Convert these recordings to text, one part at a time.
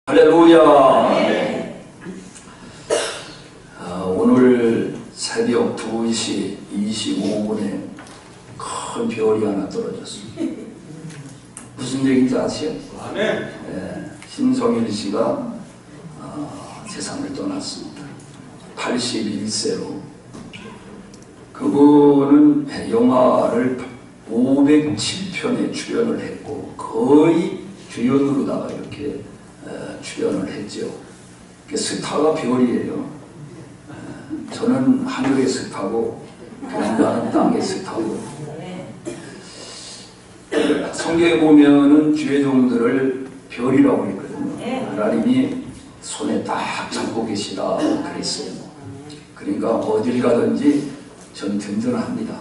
할렐루야. 오늘 새벽 2시 25분에 큰 별이 하나 떨어졌습니다. 무슨 얘기인지 아세요? 신성일 씨가 세상을 떠났습니다. 81세로. 그분은 영화를 507편에 출연을 했고 거의 주연으로다가 이렇게 출연을 했죠. 스타가 별이에요. 저는 하늘의 스타고 그분은 땅의 스타고. 성경에 보면은 주의 종들을 별이라고 했거든요. 하나님이 손에 딱 잡고 계시다 그랬어요. 그러니까 어딜 가든지 전 든든합니다.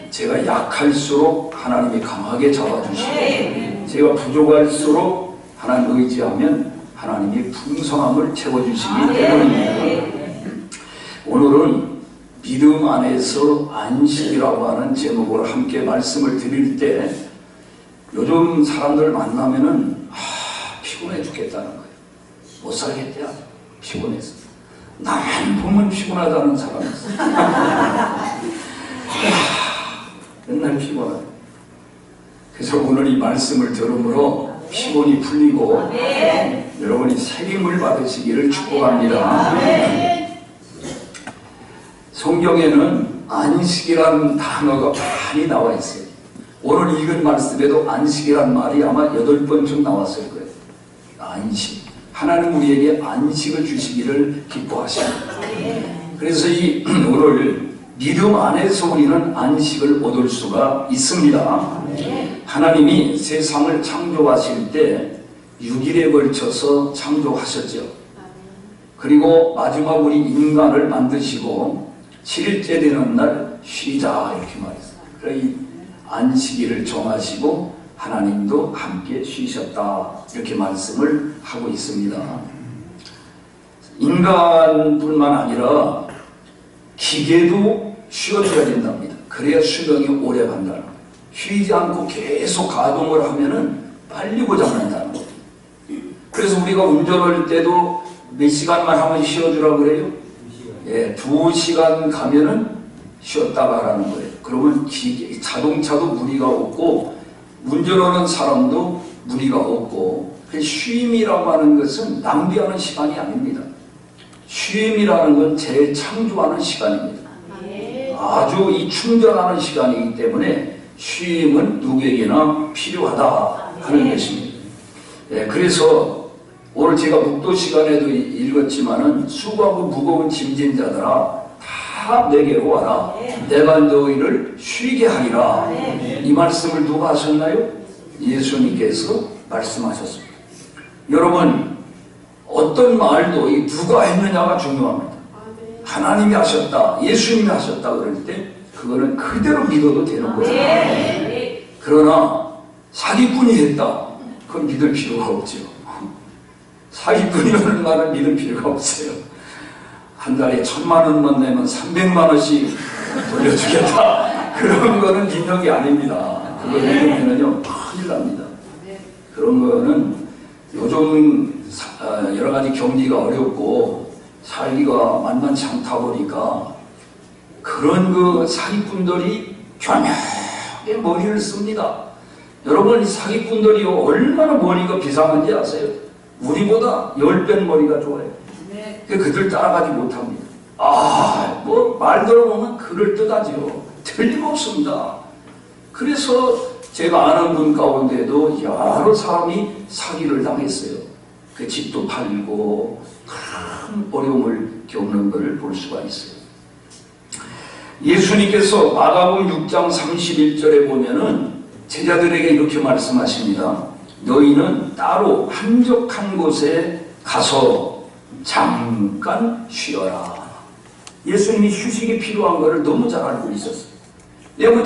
제가 약할수록 하나님이 강하게 잡아주시고, 제가 부족할수록 하나님 의지하면 하나님이 풍성함을 채워주시기 때문입니다. 오늘은 믿음 안에서 안식이라고 하는 제목으로 함께 말씀을 드릴 때, 요즘 사람들 만나면은 피곤해 죽겠다는 거예요. 못 살겠대요. 피곤해서. 나만 보면 피곤하다는 사람이 있어요. 맨날 피곤하다. 그래서 오늘 이 말씀을 들음으로 피곤이 풀리고 여러분이 책임을 받으시기를 축복합니다. 성경에는 안식이라는 단어가 많이 나와 있어요. 오늘 읽은 말씀에도 안식이라는 말이 아마 8번쯤 나왔을 거예요. 안식. 하나님 우리에게 안식을 주시기를 기뻐하십니다. 그래서 오늘 믿음 안에서 우리는 안식을 얻을 수가 있습니다. 하나님이 세상을 창조하실 때 6일에 걸쳐서 창조하셨죠. 그리고 마지막 우리 인간을 만드시고 7일째 되는 날 쉬자 이렇게 말했어요. 그래서 이 안식일을 정하시고 하나님도 함께 쉬셨다 이렇게 말씀을 하고 있습니다. 인간뿐만 아니라 기계도 쉬어줘야 된답니다. 그래야 수명이 오래 간다는 거예요. 쉬지 않고 계속 가동을 하면은 빨리 고장난다는 거예요. 그래서 우리가 운전할 때도 몇 시간만 하면 쉬어주라고 그래요? 2시간 가면은 쉬었다가 하라는 거예요. 그러면 자동차도 무리가 없고 운전하는 사람도 무리가 없고, 쉼이라고 하는 것은 낭비하는 시간이 아닙니다. 쉼이라는 건 재창조하는 시간입니다. 아주 이 충전하는 시간이기 때문에 쉼은 누구에게나 필요하다 하는 것입니다. 그래서 오늘 제가 묵도 시간에도 읽었지만은 수고하고 무거운 짐진 자들아 다 내게로 와라. 내가 너희를 쉬게 하리라. 이 말씀을 누가 하셨나요? 예수님께서 말씀하셨습니다. 여러분, 어떤 말도 누가 했느냐가 중요합니다. 하나님이 하셨다, 예수님이 하셨다 그럴 때 그거는 그대로 믿어도 되는 거예요. 그러나 사기꾼이 했다, 그건 믿을 필요가 없죠. 사기꾼이라는 말은 믿을 필요가 없어요. 한 달에 1,000만 원만 내면 300만 원씩 돌려주겠다, 그런 거는 능력이 아닙니다. 그거 믿으면요 큰일 납니다. 그런 거는 요즘 여러 가지 경기가 어렵고 살기가 만만치 않다 보니까 그런 사기꾼들이 교묘하게 머리를 씁니다. 여러분, 이 사기꾼들이 얼마나 머리가 비상한지 아세요? 우리보다 10배 머리가 좋아요. 그들 따라가지 못합니다. 말 들어보면 그럴듯하지요. 틀림없습니다. 그래서 제가 아는 분 가운데도 여러 사람이 사기를 당했어요. 그 집도 팔리고 큰 어려움을 겪는 것을 볼 수가 있어요. 예수님께서 마가복음 6장 31절에 보면은 제자들에게 이렇게 말씀하십니다. 너희는 따로 한적한 곳에 가서 잠깐 쉬어라. 예수님이 휴식이 필요한 것을 너무 잘 알고 있었어요. 왜냐하면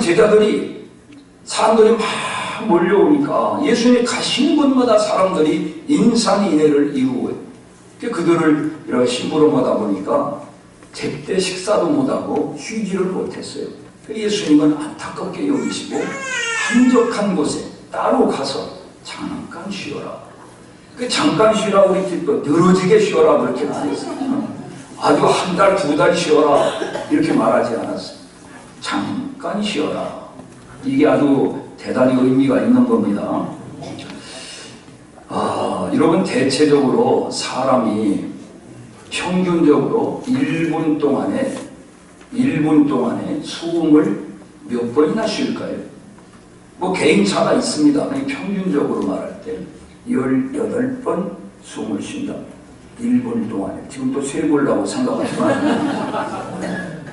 사람들이 막 몰려오니까 예수님이 가신 곳마다 사람들이 인산인해를 이루고, 그들을 이렇게 심부름하다 보니까 제때 식사도 못하고 쉬지를 못했어요. 예수님은 안타깝게 여기시고 한적한 곳에 따로 가서 잠깐 쉬어라. 잠깐 쉬라고 그랬지 또 늘어지게 쉬어라 그렇게 말했어요. 아주 한 달, 두 달 쉬어라 이렇게 말하지 않았어요. 잠깐 쉬어라. 이게 아주 대단히 의미가 있는 겁니다. 여러분, 대체적으로 사람이 평균적으로 1분 동안에 숨을 몇 번이나 쉴까요? 뭐 개인차가 있습니다. 평균적으로 말할 때 18번 숨을 쉰다. 1분 동안에. 지금 또 세보려고 생각하지만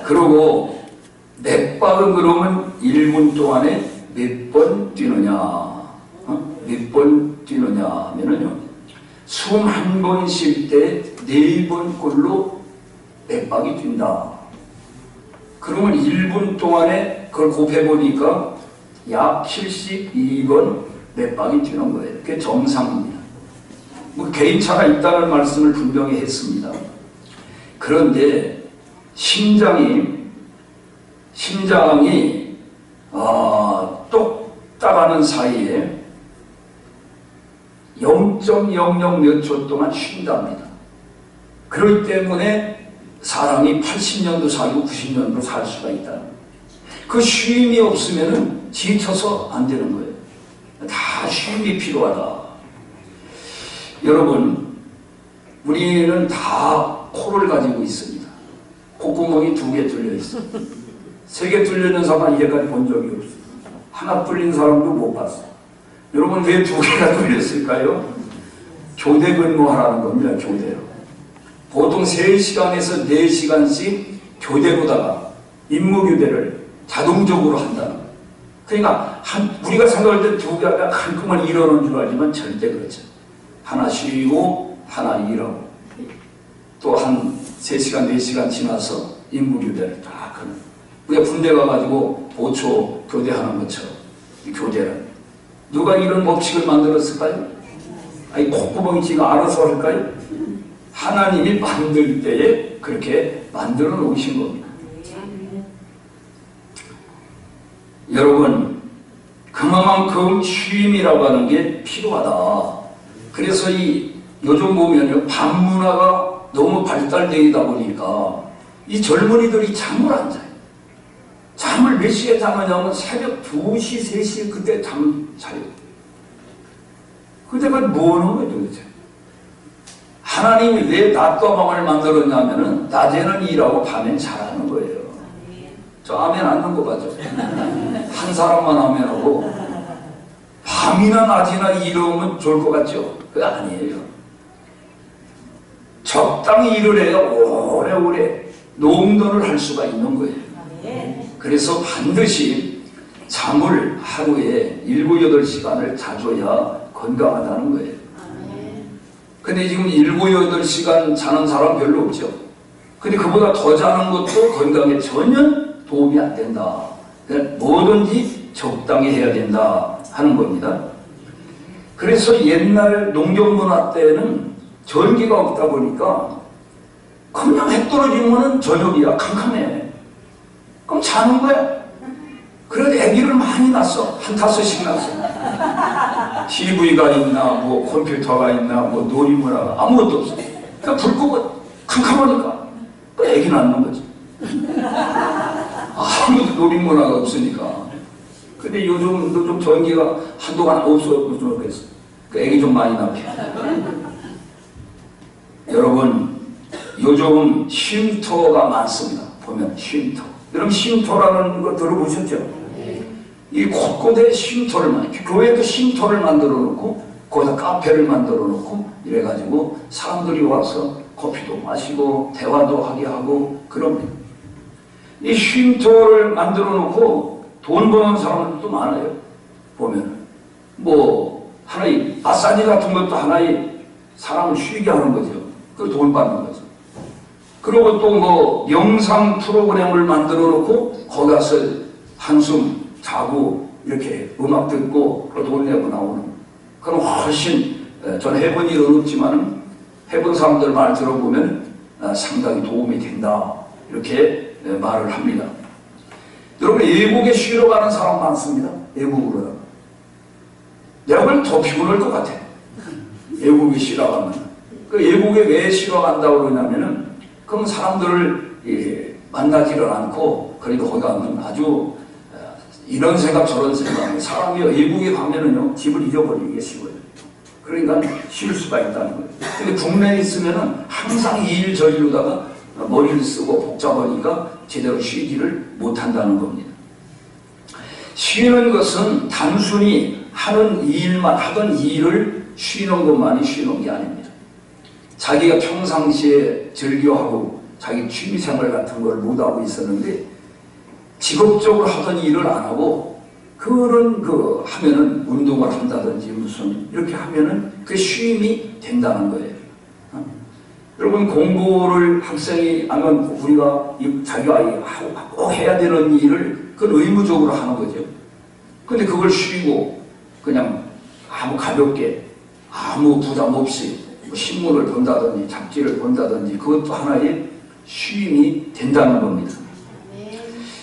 그리고 맥박은 그러면 1분 동안에 몇 번 뛰느냐? 몇 번 뛰느냐 하면은요, 숨 한 번 쉴 때 4번 꼴로 맥박이 뛴다. 그러면 1분 동안에 그걸 곱해보니까 약 72번 맥박이 뛰는 거예요. 그게 정상입니다. 뭐 개인차가 있다는 말씀을 분명히 했습니다. 그런데 심장이 똑 따라는 사이에 0.00 몇 초 동안 쉰답니다. 그렇기 때문에 사람이 80년도 살고 90년도 살 수가 있다. 그 쉼이 없으면 지쳐서 안 되는 거예요. 다 쉼이 필요하다. 여러분, 우리는 다 코를 가지고 있습니다. 콧구멍이 2개 뚫려 있어요. 3개 뚫려있는 사람은 이제까지 본 적이 없어요. 하나 뚫린 사람도 못 봤어요. 여러분, 왜 2개가 뚫렸을까요? 교대 근무하라는 겁니다. 교대로. 보통 3시간에서 4시간씩 교대로다가 임무교대를 자동적으로 한다는 거예요. 그러니까 우리가 생각할 때 2개가 한꺼번에 일어나는 줄 알지만 절대 그렇죠. 하나 쉬고 하나 일하고 또 한 3시간 4시간 지나서 임무교대를 딱 하는. 우리가 군대 가가지고 보초 교대하는 것처럼 이 교대를 누가 이런 법칙을 만들었을까요? 아니, 콧구멍이 지가 알아서 할까요? 하나님이 만들 때에 그렇게 만들어 놓으신 겁니다. 여러분, 그만큼 쉼이라고 하는 게 필요하다. 그래서 요즘 보면요, 밤문화가 너무 발달되다 보니까 이 젊은이들이 잠을 안 자요. 잠을 몇 시에 자느냐면 새벽 2시, 3시 그때 잠 자요. 그때가 뭐 하는 거예요 도대체? 하나님이 왜 낮과 밤을 만들었냐면은 낮에는 일하고 밤엔 자라는 거예요. 저 아멘 안 넣은 거 봐죠? 한 사람만 아멘하고 밤이나 낮이나 일하면 좋을 것 같죠? 그거 아니에요. 적당히 일을 해야 오래오래 농돈을 할 수가 있는 거예요. 그래서 반드시 잠을 하루에 7, 8시간을 자줘야 건강하다는 거예요. 근데 지금 7, 8시간 자는 사람 별로 없죠. 근데 그보다 더 자는 것도 건강에 전혀 도움이 안 된다. 그러니까 뭐든지 적당히 해야 된다 하는 겁니다. 그래서 옛날 농경문화 때는 전기가 없다 보니까 그냥 해 떨어지면 저녁이야. 캄캄해. 그럼 자는 거야. 그래도 아기를 많이 낳았어. 한 5씩 낳았어. TV가 있나, 뭐 컴퓨터가 있나, 뭐 놀이문화가 아무것도 없어. 그러니까 불 끄고 캄캄하니까 그 아기 낳는 거지. 아무도 놀이문화가 없으니까. 근데 요즘 전기가 한동안 없어서 그랬어. 그 아기 좀 많이 낳게. 여러분, 요즘 쉼터가 많습니다. 보면 쉼터. 여러분, 쉼터라는 거 들어보셨죠? 이 곳곳에 쉼터를 교회도 쉼터를 만들어 놓고 거기다 카페를 만들어 놓고 이래가지고 사람들이 와서 커피도 마시고 대화도 하게 하고 그럽니다. 이 쉼터를 만들어 놓고 돈 버는 사람들도 많아요. 보면 뭐 하나의 마사지 같은 것도 하나의 사람을 쉬게 하는 거죠. 그 돈 받는 거죠. 그리고 또 뭐 영상 프로그램을 만들어 놓고 거기 가서 한숨 자고 이렇게 음악 듣고 돈 내고 나오는. 그럼 훨씬 전 해본 일은 없지만 해본 사람들 말 들어보면 상당히 도움이 된다 이렇게 말을 합니다. 여러분, 외국에 쉬러 가는 사람 많습니다. 외국으로. 내가 보면 더 피곤할 것 같아. 예국이 싫어하면. 그 예국에 왜 싫어한다고 그러냐면은, 그럼 사람들을 만나지를 않고, 그러니까 거기 가면 아주 이런 생각 저런 생각, 사람이 예국에 가면은요, 집을 잊어버리기가 쉬워요. 그러니까 쉴 수가 있다는 거예요. 근데 국내에 있으면은 항상 이 일 저 일로다가 머리를 쓰고 복잡하니까 제대로 쉬지를 못한다는 겁니다. 쉬는 것은 단순히 하는 일만, 하던 일을 쉬는 것만이 쉬는 게 아닙니다. 자기가 평상시에 즐겨하고 자기 취미생활 같은 걸 못하고 있었는데 직업적으로 하던 일을 안 하고 그런 하면은 운동을 한다든지 무슨 이렇게 하면은 그게 쉼이 된다는 거예요. 여러분 공부를 학생이 하면 우리가 자기가 꼭 해야 되는 일을 그건 의무적으로 하는 거죠. 근데 그걸 쉬고 그냥 아무 가볍게 아무 부담 없이 뭐 신문을 본다든지 잡지를 본다든지 그것도 하나의 쉼이 된다는 겁니다.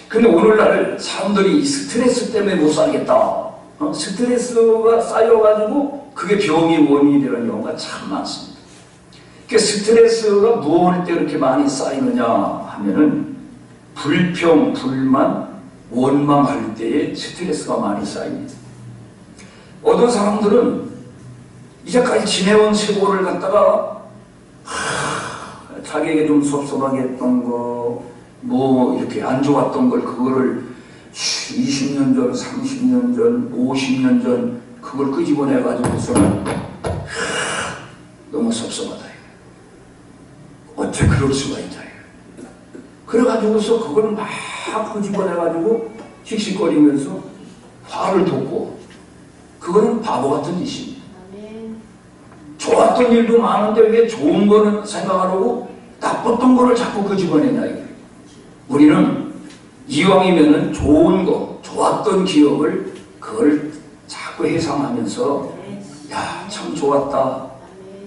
근데 오늘날 사람들이 이 스트레스 때문에 못 살겠다. 스트레스가 쌓여가지고 그게 병의 원인이 되는 경우가 참 많습니다. 그 스트레스가 무엇일 때 이렇게 많이 쌓이느냐 하면은 불평, 불만, 원망할 때에 스트레스가 많이 쌓입니다. 어떤 사람들은 이제까지 지내온 세월을 갖다가 자기에게 좀 섭섭하게 했던 거, 뭐 이렇게 안 좋았던 걸 그거를 20년 전, 30년 전, 50년 전 그걸 끄집어내가지고서는 너무 섭섭하다. 어째 그럴 수가 있냐. 그래가지고서 그걸 막 끄집어내가지고 씩씩거리면서 화를 돋고 그거는 바보 같은 짓입니다. 좋았던 일도 많은데 왜 좋은 거는 생각 안 하고 나빴던 거를 자꾸 끄집어내냐 이거예요. 우리는 이왕이면은 좋은 거, 좋았던 기억을 그걸 자꾸 회상하면서 야, 참 좋았다.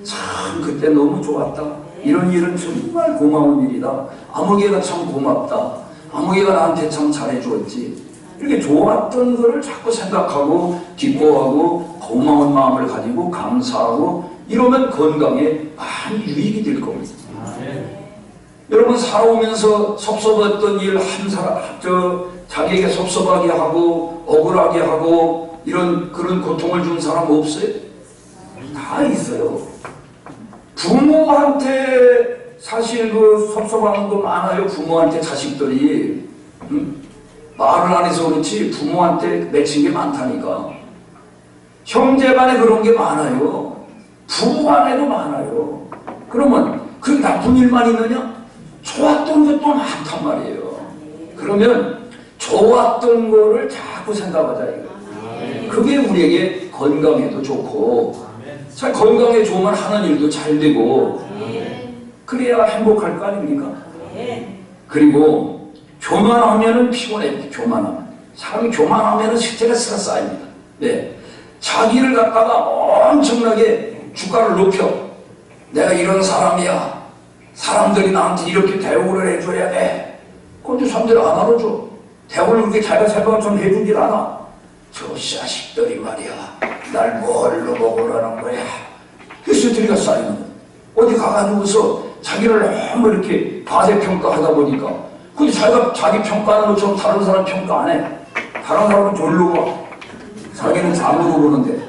참 그때 너무 좋았다. 이런 일은 정말 고마운 일이다. 아무개가 참 고맙다. 아무개가 나한테 참 잘해주었지. 이렇게 좋았던 거를 자꾸 생각하고 기뻐하고 고마운 마음을 가지고 감사하고 이러면 건강에 많이 유익이 될 겁니다. 여러분 살아오면서 섭섭했던 일 한 사람, 자기에게 섭섭하게 하고 억울하게 하고 그런 고통을 준 사람 없어요? 다 있어요. 부모한테 사실 섭섭한 거 많아요. 부모한테 자식들이 말을 안 해서 그렇지 부모한테 맺힌 게 많다니까. 형제간에 그런 게 많아요. 부부간에도 많아요. 그러면 그 나쁜 일만 있느냐? 좋았던 것도 많단 말이에요. 그러면 좋았던 거를 자꾸 생각하자 이거. 그게 우리에게 건강에도 좋고 잘 건강에 좋으면 하는 일도 잘 되고 그래야 행복할 거 아닙니까? 그리고 교만하면은 피곤해. 교만하면 사람이 교만하면은 스트레스가 쌓입니다. 네. 자기를 갖다가 엄청나게 주가를 높여 내가 이런 사람이야. 사람들이 나한테 이렇게 대우를 해줘야 돼. 그런데 사람들이 안 알아줘. 대우를 그렇게 자기가 생각처럼 해주질 않아. 저 자식들이 말이야. 날 뭘로 먹으라는 거야. 스트레스가 쌓이는 거야. 어디 가가지고서 자기를 너무 이렇게 과대평가하다 보니까 근데 자기가 자기 평가하는 것처럼 다른 사람 평가 안 해. 다른 사람은 졸로 봐. 자기는 잠으로 보는데.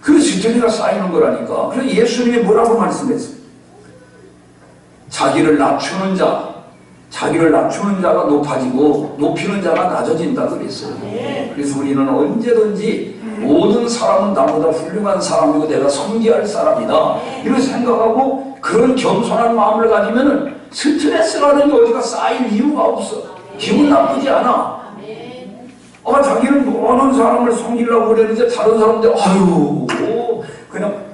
그 스트레스가 쌓이는 거라니까. 그래서 예수님이 뭐라고 말씀했어요? 자기를 낮추는 자가 높아지고 높이는 자가 낮아진다 그랬어요. 그래서 우리는 언제든지 모든 사람은 나보다 훌륭한 사람이고 내가 섬기할 사람이다. 이렇게 생각하고 그런 겸손한 마음을 가지면 스트레스라는 게 어디가 쌓일 이유가 없어. 기분 나쁘지 않아. 자기는 모든 사람을 섬기려고 그랬는데 다른 사람들 그냥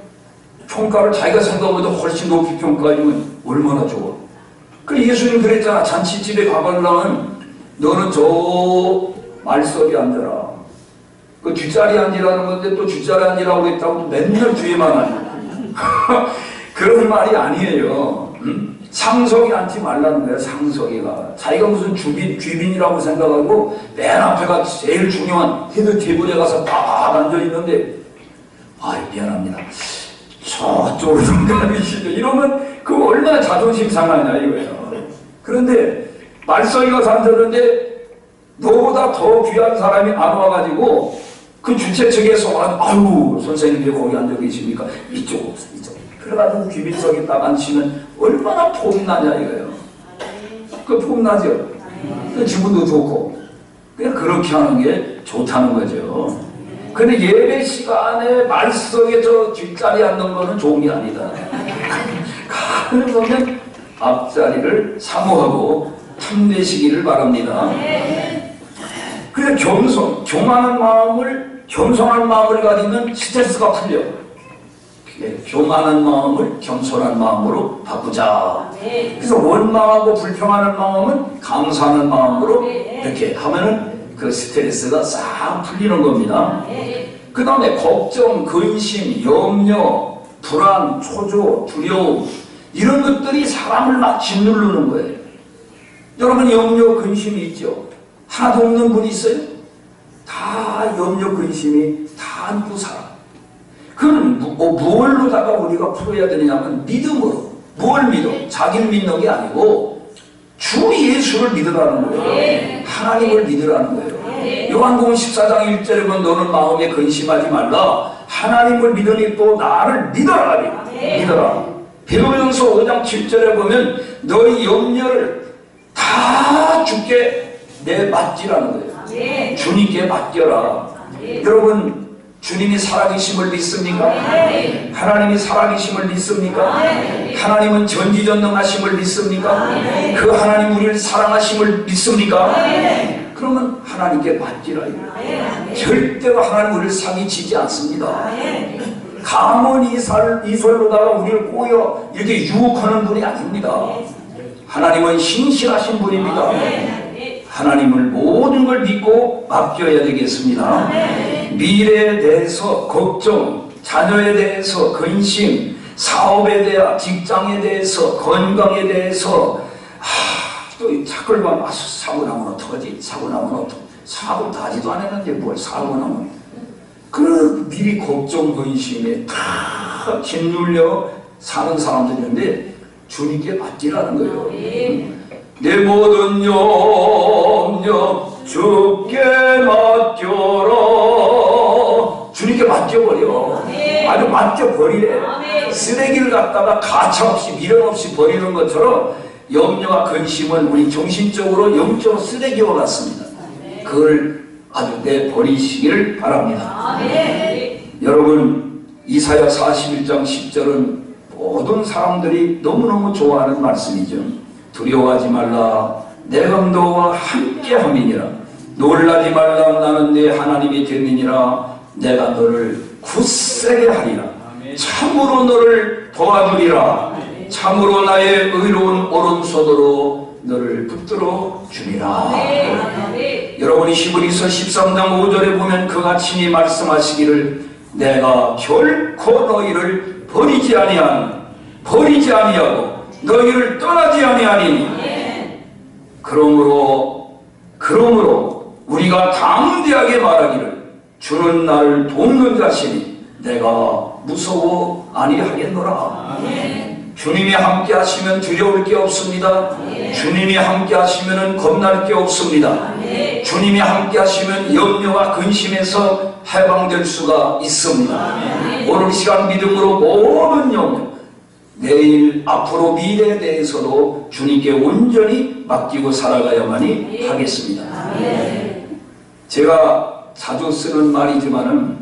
평가를 자기가 생각보다 훨씬 높이 평가하면 얼마나 좋아. 그래 예수님 그랬잖아. 잔치집에 가보려면 너는 저 말석에 앉아라. 그 뒷자리에 앉으라는 건데 또 뒷자리에 앉으라고 그랬다고 맨날 뒤에만 앉아. 그런 말이 아니에요. 상석에 앉지 말라는 거야. 상석에가 자기가 무슨 귀빈이라고 생각하고 맨 앞에가 제일 중요한 헤드 테이블에 가서 딱 앉아있는데 미안합니다. 저쪽으로 좀 가주시죠. 이러면 그 얼마나 자존심 상하냐 이거예요. 그런데 말썽이가 산다는데 너보다 더 귀한 사람이 안 와가지고 그 주최 측에서 아유 선생님 왜 거기 앉아 계십니까? 이쪽 없어 이쪽. 그래가지고 귀빈석에 딱 앉히면 얼마나 폼나냐 이거예요. 그 폼나죠. 기분도 좋고. 그냥 그렇게 하는 게 좋다는 거죠. 근데 예배 시간에 말석에 저 뒷자리에 앉는 거는 좋은 게 아니다. 가능하면 앞자리를 사모하고 참되시기를 바랍니다. 그래 겸손한 마음을 가지면 스트레스가 풀려. 교만한 마음을 겸손한 마음으로 바꾸자. 그래서 원망하고 불평하는 마음은 감사하는 마음으로 이렇게 하면은 그 스트레스가 싹 풀리는 겁니다. 그 다음에 걱정, 근심, 염려, 불안, 초조, 두려움 이런 것들이 사람을 막 짓누르는 거예요. 여러분 염려, 근심이 있죠? 하나도 없는 분이 있어요? 다 염려, 근심이 다 안고 살아. 그건 무엇로다가 우리가 풀어야 되느냐면 믿음으로. 뭘 믿어? 자기를 믿는 게 아니고 주 예수를 믿으라는 거예요. 하나님을 믿으라는 거예요. 요한복음 14장 1절에 보면 너는 마음에 근심하지 말라. 하나님을 믿으니 또 나를 믿어라. 믿어라. 베드로전서 5장 7절에 보면 너희 염려를 다 주께 내맡기라는 거예요. 주님께 맡겨라. 여러분 주님이 살아계심을 믿습니까? 하나님이 살아계심을 믿습니까? 하나님은 전지전능하심을 믿습니까? 그 하나님 우리를 사랑하심을 믿습니까? 그러면 하나님께 맡기라. 절대로 하나님 우리를 사기치지 않습니다. 감언 이설로다가 우리를 꼬여 이렇게 유혹하는 분이 아닙니다. 하나님은 신실하신 분입니다. 하나님을 모든 걸 믿고 맡겨야 되겠습니다. 미래에 대해서 걱정, 자녀에 대해서 근심, 사업에 대한 직장에 대해서 건강에 대해서 또 자꾸를 봐. 사고 나면 어떡하지? 사고 나면 어떡하지? 사고 나지도 안 했는데 뭘 사고 나면 그 미리 걱정, 근심에 다 짓눌려 사는 사람들인데 주님께 맡기라는 거예요. 내 모든 염려 주께 맡겨라. 주님께 맡겨버려. 아주 맡겨버리래. 쓰레기를 갖다가 가차없이 미련 없이 버리는 것처럼 염려와 근심은 우리 정신적으로 영적으로 쓰레기와 같습니다. 그걸 아주 내버리시기를 바랍니다. 여러분 이사야 41장 10절은 모든 사람들이 너무너무 좋아하는 말씀이죠. 두려워하지 말라. 내가 너와 함께 함이니라. 놀라지 말라. 나는 네 하나님이 됨이니라. 내가 너를 굳세게 하리라. 참으로 너를 도와주리라. 참으로 나의 의로운 오른손으로 너를 붙들어 주리라. 여러분이 히브리서 13장 5절에 보면 그가 친히 말씀하시기를 내가 결코 너희를 버리지 아니하고 너희를 떠나지 아니하니. 그러므로 우리가 담대하게 말하기를 주는 나를 돕는 자시니 내가 무서워 아니하겠노라. 주님이 함께 하시면 두려울 게 없습니다. 주님이 함께 하시면 겁날 게 없습니다. 주님이 함께 하시면 염려와 근심에서 해방될 수가 있습니다. 오늘 시간 믿음으로 모든 염려, 내일 앞으로 미래에 대해서도 주님께 온전히 맡기고 살아가야만이 하겠습니다. 제가 자주 쓰는 말이지만은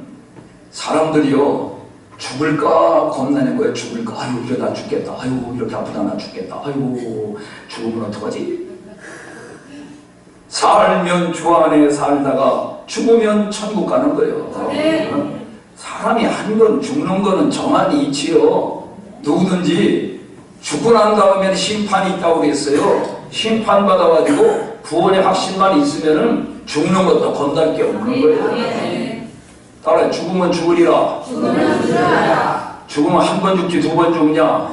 사람들이요 죽을까 겁나는 거예요. 죽을까? 아유 이러다 죽겠다. 아유 이렇게 아프다 나 죽겠다. 아유 죽으면 어떡하지? 살면 주 안에 살다가 죽으면 천국 가는 거예요. 사람이 한 번 죽는 거는 정한이 있지요. 누구든지 죽고 난 다음에 심판이 있다고 그랬어요. 심판 받아가지고 구원의 확신만 있으면은 죽는 것도 건달 게 없는 거예요. 따라해. 죽으면 죽으리라. 죽으면 한 번 죽지 두 번 죽냐?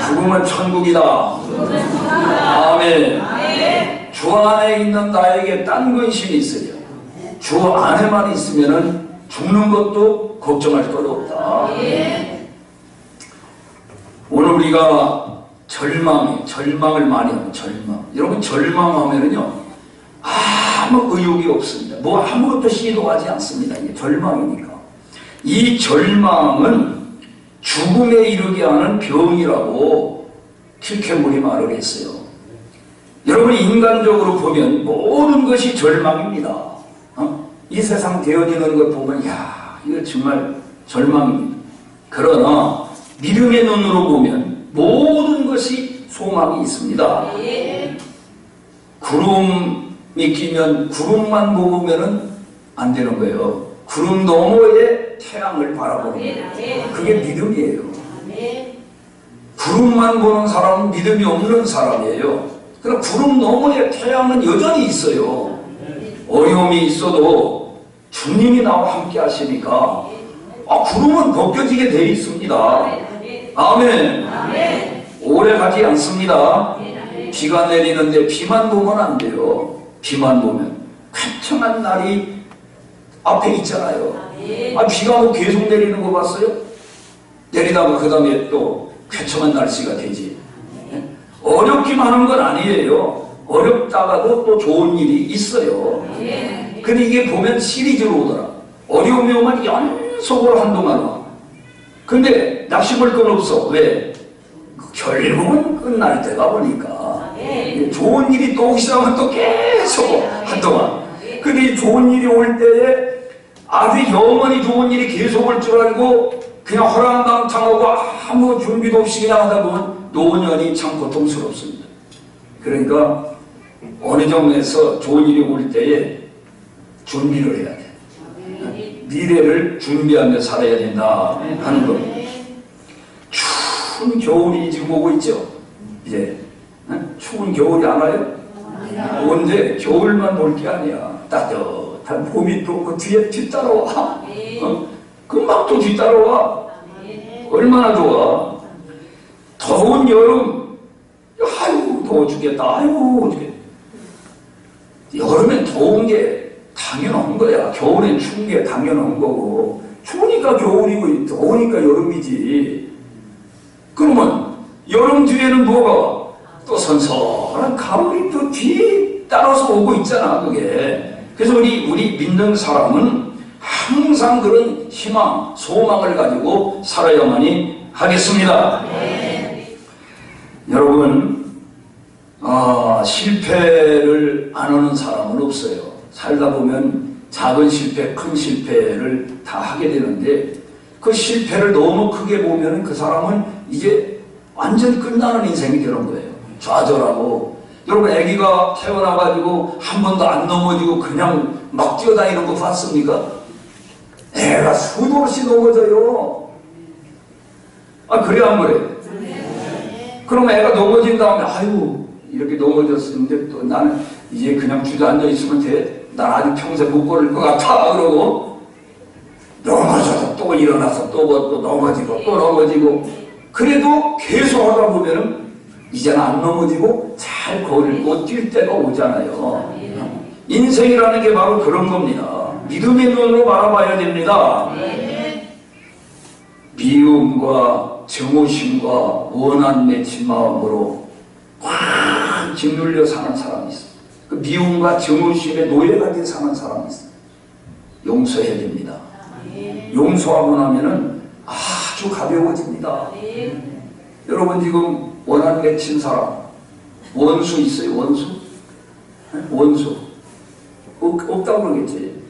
죽으면 천국이다. 아멘. 주 안에 있는 나에게 딴 근심이 있으려 주 안에만 있으면은 죽는 것도 걱정할 것 없다. 오늘 우리가 절망을 많이 하면 절망. 여러분 절망하면은요 아무 의욕이 없습니다. 뭐 아무것도 시도하지 않습니다. 이게 절망이니까. 이 절망은 죽음에 이르게 하는 병이라고 킬케몰이 말을 했어요. 여러분 인간적으로 보면 모든 것이 절망입니다. 이 세상 되어지는 걸 보면 야 이거 정말 절망입니다. 그러나 믿음의 눈으로 보면 모든 것이 소망이 있습니다. 구름이 끼면 구름만 보면은 안 되는 거예요. 구름 너머에 태양을 바라보는 거예요. 그게 믿음이에요. 구름만 보는 사람은 믿음이 없는 사람이에요. 그러나 구름 너머에 태양은 여전히 있어요. 어려움이 있어도 주님이 나와 함께 하시니까 구름은 벗겨지게 되어 있습니다. 아멘. 오래 가지 않습니다. 비가 내리는데 비만 보면 안 돼요. 비만 보면 쾌청한 날이 앞에 있잖아요. 비가 뭐 계속 내리는 거 봤어요? 내리다가 그 다음에 또 쾌청한 날씨가 되지. 어렵기만 하는 건 아니에요. 어렵다가도 또 좋은 일이 있어요. 근데 이게 보면 시리즈로 오더라. 어려움이 오면 연속으로 한동안 와. 근데 낙심할 건 없어. 왜? 결국은 끝날 때가 보니까 좋은 일이 또 오기 시작하면 또 계속 한동안. 근데 이 좋은 일이 올 때에 아주 영원히 좋은 일이 계속 올 줄 알고 그냥 허랑방탕하고 아무 준비도 없이 그냥 하다 보면 노년이 참 고통스럽습니다. 그러니까 어느 정도에서 좋은 일이 올 때에 준비를 해야 돼. 미래를 준비하며 살아야 된다 하는 겁니다. 추운 겨울이 지금 오고 있죠. 이제 추운 겨울이 안 와요? 온데 겨울만 볼 게 아니야. 따뜻한 봄이 또 그 뒤에 뒤따라와. 금방 또 뒤따라와. 얼마나 좋아. 더운 여름, 아유 더워 죽겠다. 아유 죽겠다. 여름엔 더운 게 당연한 거야. 겨울엔 추운 게 당연한 거고. 추우니까 겨울이고 더우니까 여름이지. 그러면 여름 뒤에는 뭐가 또 선선한 가을이 또 뒤에 따라서 오고 있잖아. 그게. 그래서 우리 믿는 사람은 항상 그런 희망, 소망을 가지고 살아야만이 하겠습니다. 여러분 실패를 안 하는 사람은 없어요. 살다 보면 작은 실패, 큰 실패를 다 하게 되는데 그 실패를 너무 크게 보면 그 사람은 이제 완전히 끝나는 인생이 되는 거예요. 좌절하고. 여러분 아기가 태어나가지고 한 번도 안 넘어지고 그냥 막 뛰어다니는 거 봤습니까? 애가 수도 없이 넘어져요. 그래 안 그래? 그럼 애가 넘어진 다음에 아유 이렇게 넘어졌는데 또 나는 이제 그냥 주저앉아 있으면 돼. 난 아직 평생 못 걸을 것 같아. 그러고 넘어져서 또 일어나서 또 넘어지고 또 넘어지고 그래도 계속 하다 보면은 이제는 안 넘어지고 잘 걸고 뛸 때가 오잖아요. 인생이라는 게 바로 그런 겁니다. 믿음의 눈으로 바라봐야 됩니다. 미움과 정오심과 원한 맺힌 마음으로 꽉 짓눌려 사는 사람이 있어요. 그 미움과 정오심에 노예가 돼 사는 사람이 있어요. 용서해야 됩니다. 용서하고 나면은 아주 가벼워집니다. 여러분 지금 원한 맺힌 사람 원수 있어요? 원수? 원수 없다고 그러겠지.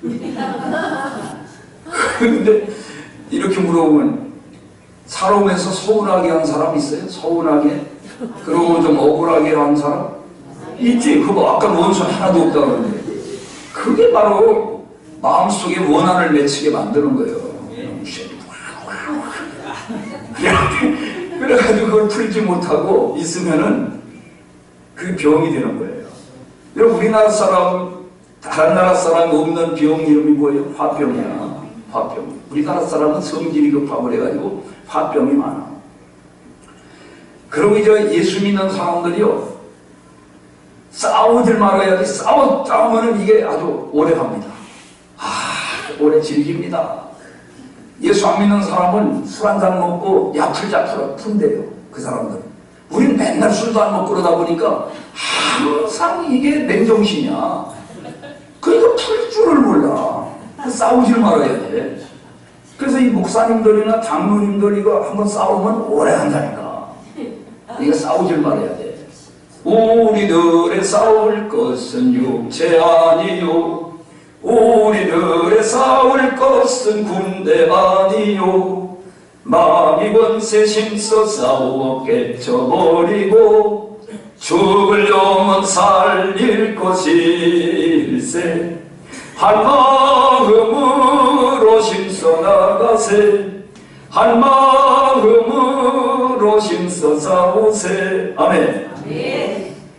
그런데 이렇게 물어보면 살아오면서 서운하게 한 사람 있어요? 서운하게? 그러고 좀 억울하게 한 사람? 있지. 그거 아까 원수 하나도 없다고 그러는데 그게 바로 마음속에 원한을 맺히게 만드는 거예요. 그래가지고 그걸 풀지 못하고 있으면은 그 병이 되는 거예요. 여러분 우리나라 사람 다른 나라 사람 없는 병 이름이 뭐예요? 화병이야. 화병. 우리나라 사람은 성질이 급하고 그래가지고 화병이 많아. 그리고 이제 예수 믿는 사람들이요 싸우질 말아야지. 싸우면은 이게 아주 오래 갑니다. 오래 즐깁니다. 예수 안 믿는 사람은 술 한잔 먹고 야풀자풀 푼대요. 그 사람들은. 우린 맨날 술도 안 먹고 그러다 보니까 항상 이게 맨정신이야. 그러니까 풀 줄을 몰라. 싸우질 말아야 돼. 그래서 이 목사님들이나 장로님들 이거 한번 싸우면 오래 한다니까. 이거 싸우질 말아야 돼. 우리들의 싸울 것은 육체 아니요, 우리들의 싸울 것은 군대 아니요, 마귀 권세 힘써 싸워 깨쳐버리고 죽을 영혼 살릴 것일세. 한 마음으로 힘써 나가세, 한 마음으로 힘써 싸우세. 아멘.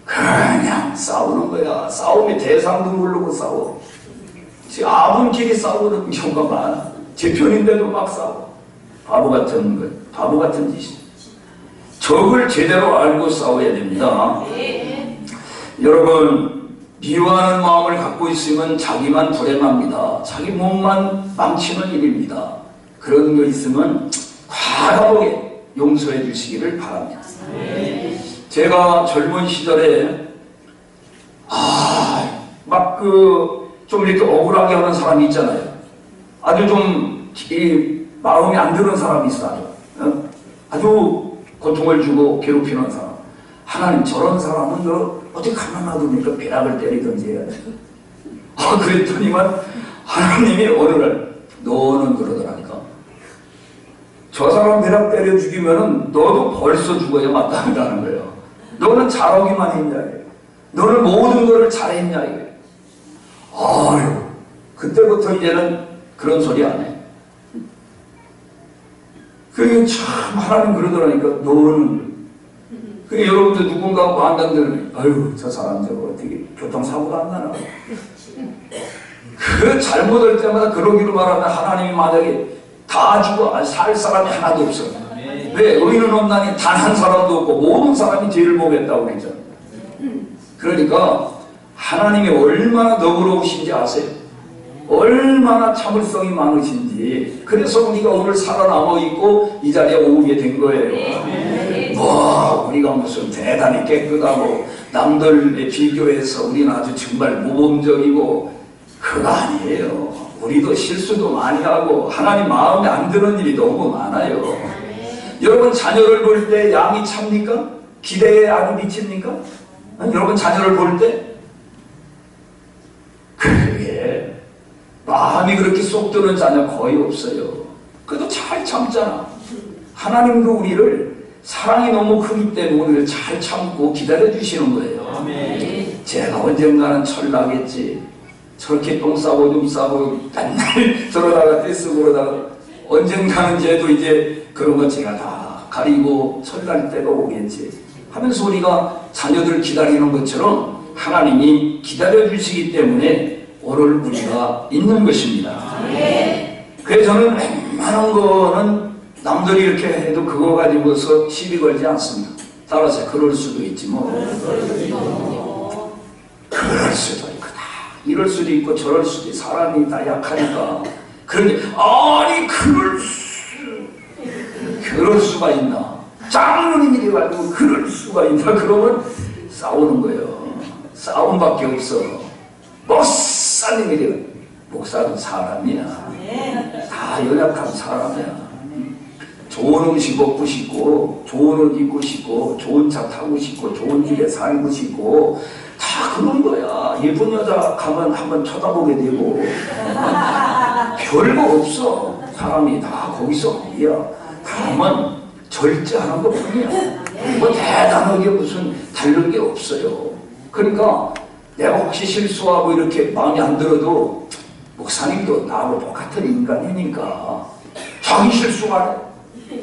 그냥 싸우는 거야. 싸움의 대상도 모르고 싸워. 아분끼리 싸우는 경우가 많아. 제 편인데도 막 싸워. 바보 같은 것, 바보 같은 짓이. 적을 제대로 알고 싸워야 됩니다. 여러분, 미워하는 마음을 갖고 있으면 자기만 불행합니다. 자기 몸만 망치는 일입니다. 그런 거 있으면 과감하게 용서해 주시기를 바랍니다. 제가 젊은 시절에 막 좀 이렇게 억울하게 하는 사람이 있잖아요. 아주 좀 마음이 안 드는 사람이 있어요. 아주 고통을 주고 괴롭히는 사람. 하나님, 저런 사람은 어떻게 가만 놔두니까 벼락을 때리든지 해야 돼. 그랬더니만 하나님이 어느 날 너는 그러더라니까. 저 사람 벼락 때려 죽이면은 너도 벌써 죽어야 마땅하다는 거예요. 너는 잘하기만 했냐 이게. 너는 모든 것을 잘했냐 이게. 아유, 그때부터 이제는 그런 소리 안 해. 그게 참 하나님 그러더라니까. 너는. 그게 여러분들 누군가 만난다면 아유, 저 사람 저거 어떻게 교통사고도 안 나나. 그 잘못할 때마다 그러기로 말하면 하나님이 만약에 다 죽어 살 사람이 하나도 없어. 왜? 의인은 없나니 단 한 사람도 없고 모든 사람이 죄를 보겠다고 그랬잖아. 그러니까 하나님이 얼마나 너그러우신지 아세요? 얼마나 참을성이 많으신지. 그래서 우리가 오늘 살아남아 있고 이 자리에 오게 된 거예요. 우리가 무슨 대단히 깨끗하고 남들에 비교해서 우리는 아주 정말 모범적이고 그거 아니에요. 우리도 실수도 많이 하고 하나님 마음에 안 드는 일이 너무 많아요. 여러분 자녀를 볼 때 양이 찹니까? 기대에 아주 미칩니까? 여러분 자녀를 볼 때 그게 마음이 그렇게 쏙 드는 자녀 거의 없어요. 그래도 잘 참잖아. 하나님도 우리를 사랑이 너무 크기 때문에 우리를 잘 참고 기다려주시는 거예요. 제가 언젠가는 철나겠지. 저렇게 똥 싸고 좀 싸고 맨날 저러다가 떼쓰고 그러다가 언젠가는 쟤도 이제 그런 거 제가 다 가리고 철날 때가 오겠지 하면서 우리가 자녀들 기다리는 것처럼 하나님이 기다려주시기 때문에 오늘 우리가 있는 것입니다. 그래서 저는 웬만한 거는 남들이 이렇게 해도 그거 가지고서 시비 걸지 않습니다. 따라서 그럴 수도 있지 뭐. 그럴 수도 있고 이럴 수도 있고 저럴 수도 있고 사람이 다 약하니까. 그러니 아니 그럴 수가 있나. 장로님이 돼가지고 그럴 수가 있나. 그러면 싸우는 거예요. 싸움밖에 없어. 목사님이 돼가지고 목사는 사람이야. 다 연약한 사람이야. 좋은 음식 먹고 싶고 좋은 옷 입고 싶고 좋은 차 타고 싶고 좋은 집에 살고 싶고 다 그런 거야. 예쁜 여자 가면 한번 쳐다보게 되고 별거 없어. 사람이 다 거기서 거기야. 다만 절제하는 것 뿐이야. 뭐 대단하게 무슨 다른 게 없어요. 그러니까 내가 혹시 실수하고 이렇게 마음에 안 들어도 목사님도 나하고 똑같은 인간이니까 자기 실수가 해.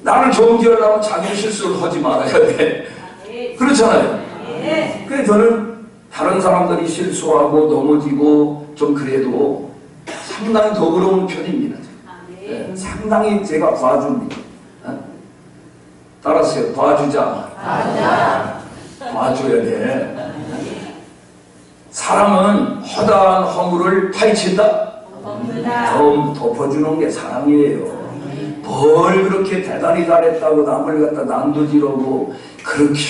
나를 정죄하려면 자기 실수를 하지 말아야 돼. 그렇잖아요. 그래서 저는 다른 사람들이 실수하고 넘어지고 좀 그래도 상당히 더부러운 편입니다. 네, 상당히 제가 봐줍니다. 따라서요. 봐주자. 봐줘야 돼. 사람은 허다한 허물을 파헤친다. 덮어주는 게 사랑이에요. 뭘 그렇게 대단히 잘했다고 남을 갖다 난도질하고 그렇게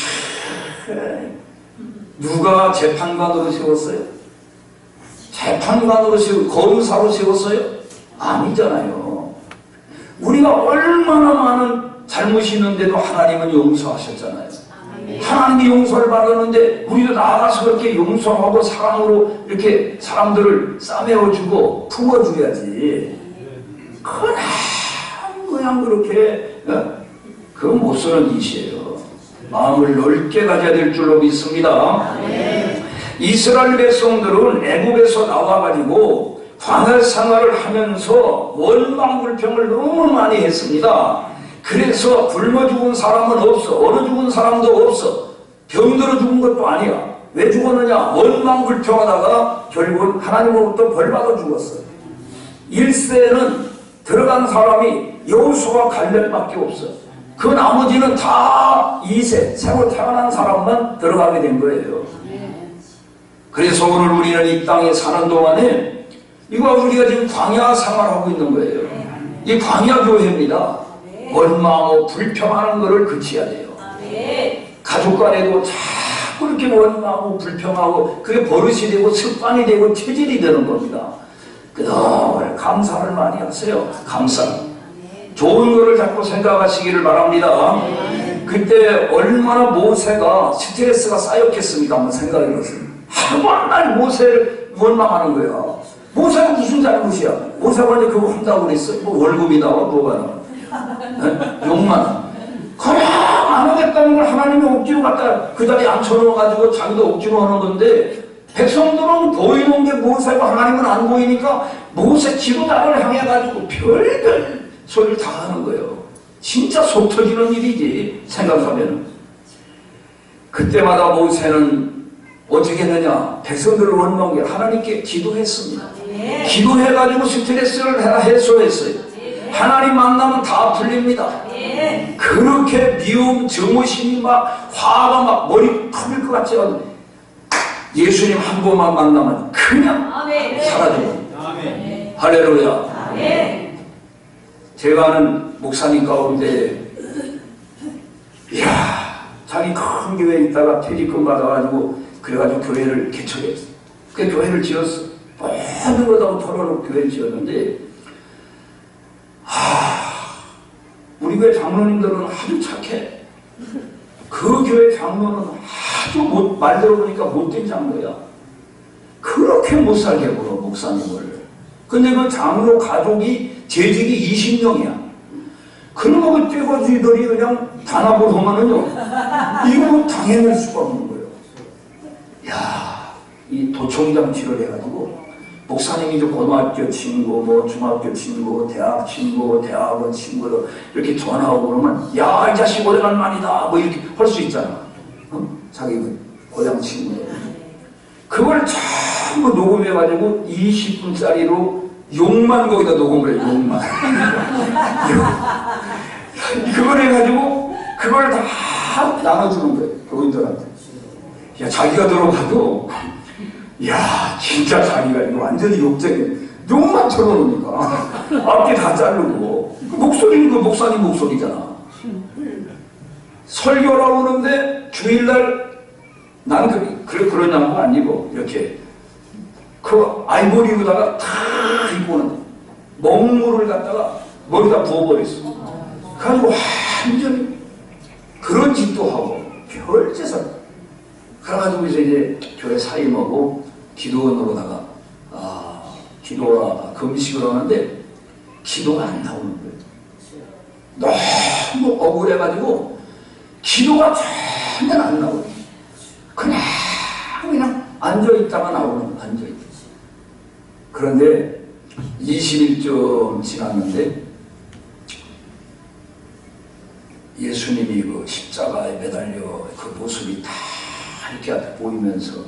누가 재판관으로 세웠어요? 재판관으로 검사로 세웠어요? 아니잖아요. 우리가 얼마나 많은 잘못이 있는데도 하나님은 용서하셨잖아요. 하나님이 용서를 받았는데 우리도 나가서 그렇게 용서하고 사랑으로 이렇게 사람들을 싸매어주고 품어줘야지. 그냥 그렇게 그건 못 쓰는 짓이에요. 마음을 넓게 가져야 될 줄로 믿습니다. 이스라엘 백성들은 애굽에서 나와가지고 광야 생활을 하면서 원망불평을 너무 많이 했습니다. 그래서 굶어 죽은 사람은 없어. 얼어 죽은 사람도 없어. 병들어 죽은 것도 아니야. 왜 죽었느냐? 원망불평하다가 결국은 하나님으로부터 벌받아 죽었어요. 1세는 들어간 사람이 여호수아와 갈렙밖에 없어. 그 나머지는 다 2세 새로 태어난 사람만 들어가게 된 거예요. 그래서 오늘 우리는 이 땅에 사는 동안에 이거 우리가 지금 광야 생활하고 있는 거예요. 이 광야 교회입니다. 원망하고 불평하는 것을 그치야 돼요. 가족 간에도 자꾸 이렇게 원망하고 불평하고 그게 버릇이 되고 습관이 되고 체질이 되는 겁니다. 그동안 감사를 많이 하세요. 감사. 좋은 거를 자꾸 생각하시기를 바랍니다. 그때 얼마나 모세가 스트레스가 쌓였겠습니까? 한번 생각해 보세요. 한번날 모세를 원망하는 거야. 모세가 무슨 잘못이야? 모세가 이제 그거 한다고 그랬어? 뭐 월급이 나와? 뭐가 나와? 욕만. 그냥 안 하겠다는 걸 하나님이 억지로 갖다 그 자리에 앉혀놓아가지고 자기도 억지로 하는 건데 백성들은 보이는 게 모세고 하나님은 안 보이니까 모세 지도자를 향해가지고 별별 소리를 다 하는 거예요. 진짜 속 터지는 일이지 생각하면. 그때마다 모세는 어떻게 했느냐? 백성들을 원망하게 하나님께 기도했습니다. 기도해가지고 스트레스를 해소했어요. 하나님 만나면 다 풀립니다. 그렇게 미움, 증오심이 막 화가 막 머리 터질 것 같지 않아요. 예수님 한 번만 만나면 그냥 사라져요. 할렐루야. 제가 아는 목사님 가운데 이야 자기 큰 교회에 있다가 퇴직금 받아가지고 그래가지고 교회를 개척했어. 그 교회를 지었어. 모든 거다 털어놓고 교회를 지었는데 우리 교회 장로님들은 아주 착해. 그 교회 장로는 아주 말 들어보니까 못된 장로야. 그렇게 못살게 굴어 목사님을. 근데 그 장로 가족이 재직이 20명이야. 그러고 그때가 쥐들이 그냥 단합을 하면은요 이거 당해낼 수가 없는 거예요. 야, 이 도청장치를 해가지고 목사님이 이제 고등학교 친구, 뭐 중학교 친구, 대학 친구, 대학원 친구로 이렇게 전화하고 그러면 야, 이 자식 오래간만이다 뭐 이렇게 할 수 있잖아. 자기 그 고향 친구들. 그걸 전부 녹음해가지고 20분짜리로 욕만 거기다 녹음을 해. 욕만. 그걸 해가지고 그걸 다 나눠주는 거예요. 교인들한테. 야, 자기가 들어가도 야, 진짜 자기가 이거 완전히 욕쟁이. 욕만 쳐놓으니까 앞뒤 다 자르고. 그 목소리는 그 목사님 목소리잖아. 설교라고 오는데 주일날 나는 그런 양복 안 입어. 이렇게 그 아이보리로다가 다 입고 오는데 먹물을 갖다가 머리다 부어버렸어. 그래가지고 완전히 그런 짓도 하고 별짓을. 그래가지고 이제 교회 사임하고 기도원으로다가 기도와 금식을 하는데 기도가 안 나오는 거예요. 너무 억울해가지고 기도가 전혀 안 나오고 그냥 앉아있다가 나오는 거예요. 앉아있다. 그런데 20일쯤 지났는데 예수님이 그 십자가에 매달려 그 모습이 다 이렇게 보이면서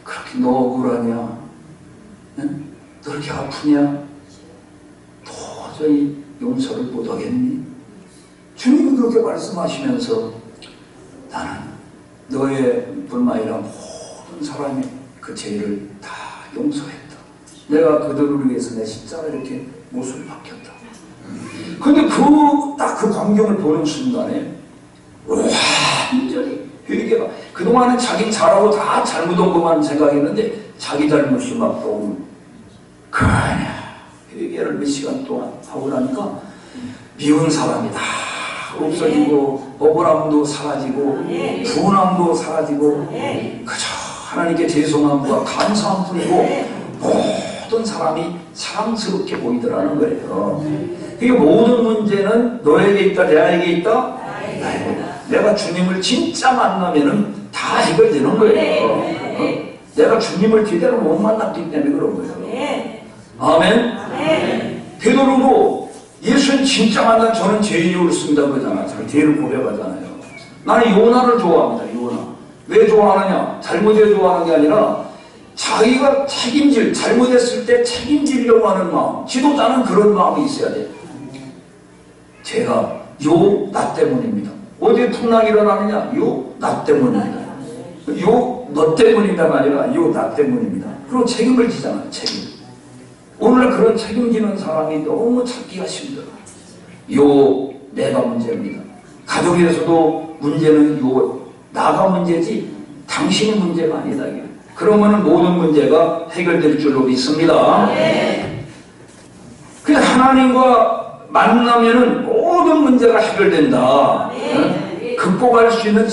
그렇게 너 억울하냐? 응? 너 그렇게 아프냐? 도저히 용서를 못하겠니? 주님이 그렇게 말씀하시면서 나는 너의 뿐만 아니라 모든 사람의 그 죄를 다 용서했다. 내가 그들을 위해서 내 십자가 이렇게 못을 박혔다. 근데 딱 그 광경을 보는 순간에 완전히 회개가, 그동안은 자기 잘하고 다 잘못한 것만 생각했는데 자기 잘못이 막 떠오르는, 그냥 회개를 몇 시간 동안 하고 나니까 미운 사람이 다 없어지고 억울함도 사라지고 분함도 사라지고 그저 하나님께 죄송함과 감사함뿐이고 모든 사람이 사랑스럽게 보이더라는 거예요. 그게 모든 문제는 너에게 있다, 내에게 있다, 나에게 있다. 내가 주님을 진짜 만나면은 다 해결되는 거예요. 내가 주님을 제대로 못 만났기 때문에 그런 거예요. 아멘. 베드로도 예수는 진짜 만난 저는 죄인이 옳습니다 그러잖아. 죄를 고백하잖아요. 나는 요나를 좋아합니다. 요나. 왜 좋아하느냐? 잘못해 좋아하는 게 아니라 자기가 잘못했을 때 책임지려고 하는 마음, 지도자는 그런 마음이 있어야 돼. 제가 나 때문입니다. 어디에 풍랑이 일어나느냐? 나 때문입니다. 너 때문이다가 아니라 나 때문입니다. 그리고 책임을 지잖아요. 책임. 오늘 그런 책임지는 사람이 너무 찾기가 힘들어요. 내가 문제입니다. 가족에서도 문제는 나가 문제지 당신이 문제가 아니다. 그러면 모든 문제가 해결될 줄로 믿습니다. 그래서 하나님과 만나면은 모든 문제가 해결된다. 극복할 수 있는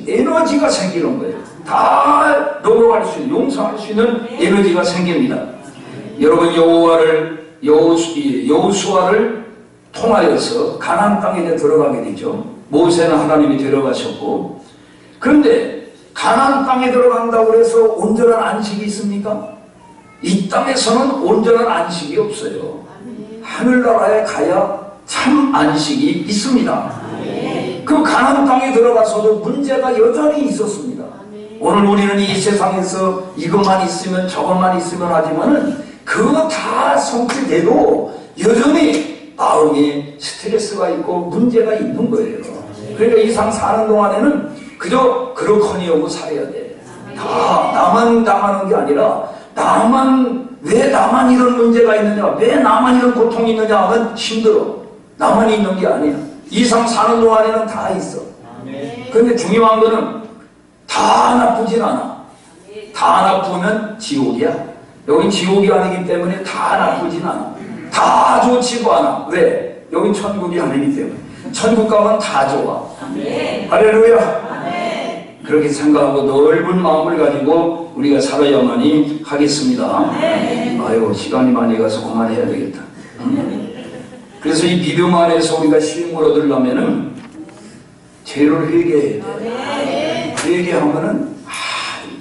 에너지가 생기는 거예요. 다 넘어갈 수 있는, 용서할 수 있는 에너지가 생깁니다. 여러분, 여호수아를 통하여서 가나안 땅에 들어가게 되죠. 모세는 하나님이 데려가셨고, 그런데 가나안 땅에 들어간다고 해서 온전한 안식이 있습니까? 이 땅에서는 온전한 안식이 없어요. 하늘나라에 가야 참 안식이 있습니다. 그 가나안 땅에 들어가서도 문제가 여전히 있었습니다. 오늘 우리는 이 세상에서 이것만 있으면 저것만 있으면 하지만은 그거 다 성취돼도 여전히 마음에 스트레스가 있고 문제가 있는 거예요. 그러니까 이 상 사는 동안에는 그저 그렇거니 하고 살아야 돼. 다 나만 당하는 게 아니라 왜 나만 이런 문제가 있느냐, 왜 나만 이런 고통이 있느냐 하면 힘들어. 나만 있는 게 아니야. 이 상 사는 동안에는 다 있어. 그런데 중요한 거는 다 나쁘진 않아. 다 나쁘면 지옥이야. 여긴 지옥이 아니기 때문에 다 나쁘진 않아. 다 좋지도 않아. 왜? 여긴 천국이 아니기 때문에. 천국 가면 다 좋아. 할렐루야. 그렇게 생각하고 넓은 마음을 가지고 우리가 살아야만이 하겠습니다. 아유, 시간이 많이 가서 그만해야 되겠다. 그래서 이 믿음 안에서 우리가 쉼을 얻으려면은 죄를 회개해야 돼. 회개하면은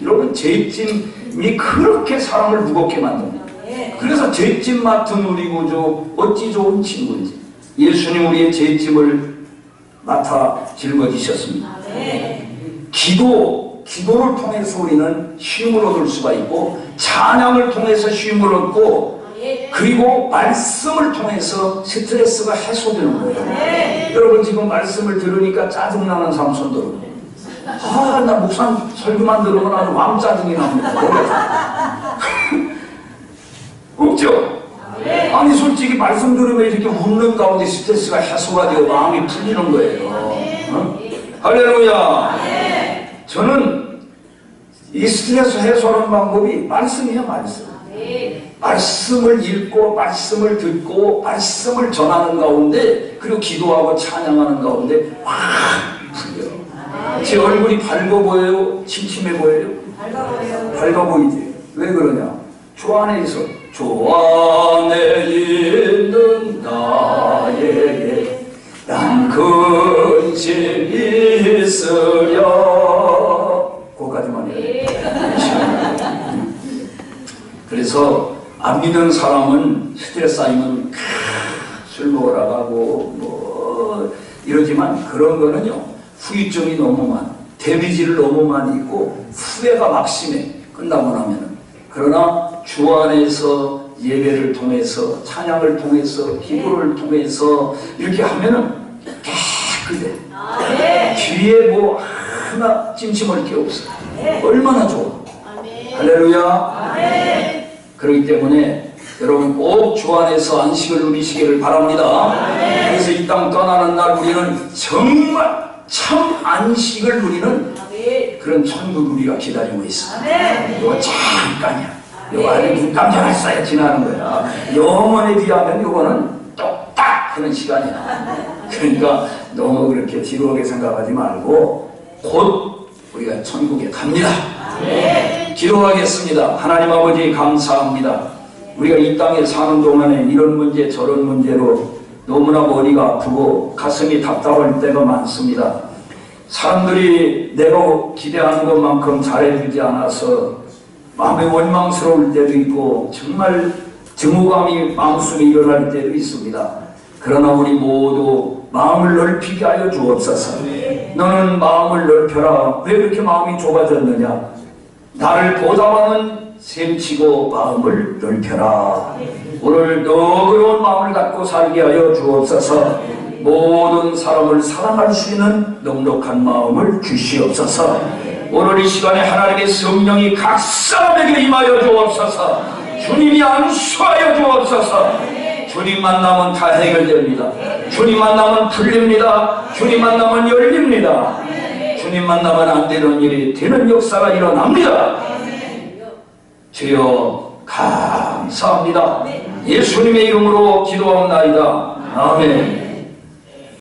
여러분, 죄짐이 그렇게 사람을 무겁게 만듭니다. 그래서 죄짐 맡은 우리 구주 어찌 좋은 친구인지 예수님 우리의 죄짐을 맡아 짊어지셨습니다. 기도를 통해서 우리는 쉼을 얻을 수가 있고, 찬양을 통해서 쉼을 얻고, 그리고 말씀을 통해서 스트레스가 해소되는 거예요. 여러분, 지금 말씀을 들으니까 짜증나는 사람 손 들어요. 나 목사 설교만 들으면 아주 왕 짜증이 납니다. 없죠? 아니, 솔직히 말씀 들으면 이렇게 웃는 가운데 스트레스가 해소가 되고 마음이 풀리는 거예요. 할렐루야. 저는 이 스트레스 해소하는 방법이 말씀이에요. 말씀을 읽고 말씀을 듣고 말씀을 전하는 가운데, 그리고 기도하고 찬양하는 가운데 확 풀려요. 제 얼굴이 밝아 보여요? 침침해 보여요? 밝아 보이지? 왜 그러냐? 주 안에 있어. 주 안에 있는 나에게 난 근심이 있으려. 그거까지만 해야 돼. 그래서 안 믿는 사람은 스트레스 쌓이면 술 먹으러 가고 뭐 이러지만, 그런 거는요, 후유증이 너무 많아. 데미지를 너무 많이 있고 후회가 막심해. 끝나고 나면은. 그러나 주 안에서 예배를 통해서, 찬양을 통해서, 기도를 통해서 이렇게 하면은 깨끗해. 뒤에 뭐 하나 찜찜할 게 없어. 얼마나 좋아. 할렐루야. 그렇기 때문에 여러분 꼭 주 안에서 안식을 누리시기를 바랍니다. 그래서 이 땅 떠나는 날 우리는 정말 참 안식을 누리는 그런 천국 우리가 기다리고 있어. 이거 잠깐이야. 이거 아주 눈감장을 쌓여 지나는 거야. 영원에 비하면 이거는 똑딱 하는 시간이야. 그러니까 너무 그렇게 지루하게 생각하지 말고 곧 우리가 천국에 갑니다. 기도하겠습니다. 하나님 아버지 감사합니다. 우리가 이 땅에 사는 동안에 이런 문제 저런 문제로 너무나 머리가 아프고 가슴이 답답할 때가 많습니다. 사람들이 내가 기대하는 것만큼 잘해주지 않아서 마음이 원망스러울 때도 있고 정말 증오감이 마음속에 일어날 때도 있습니다. 그러나 우리 모두 마음을 넓히게 하여 주옵소서. 너는 마음을 넓혀라. 왜 그렇게 마음이 좁아졌느냐? 나를 보답하는 셈치고 마음을 넓혀라. 오늘 너그러운 마음을 갖고 살게 하여 주옵소서. 모든 사람을 사랑할 수 있는 넉넉한 마음을 주시옵소서. 오늘 이 시간에 하나님의 성령이 각 사람에게 임하여 주옵소서. 주님이 안수하여 주옵소서. 주님 만나면 다 해결됩니다. 주님 만나면 풀립니다. 주님 만나면 열립니다. 주님 만나면 안 되는 일이 되는 역사가 일어납니다. 주여 감사합니다. 예수님의 이름으로 기도하옵나이다. 아멘.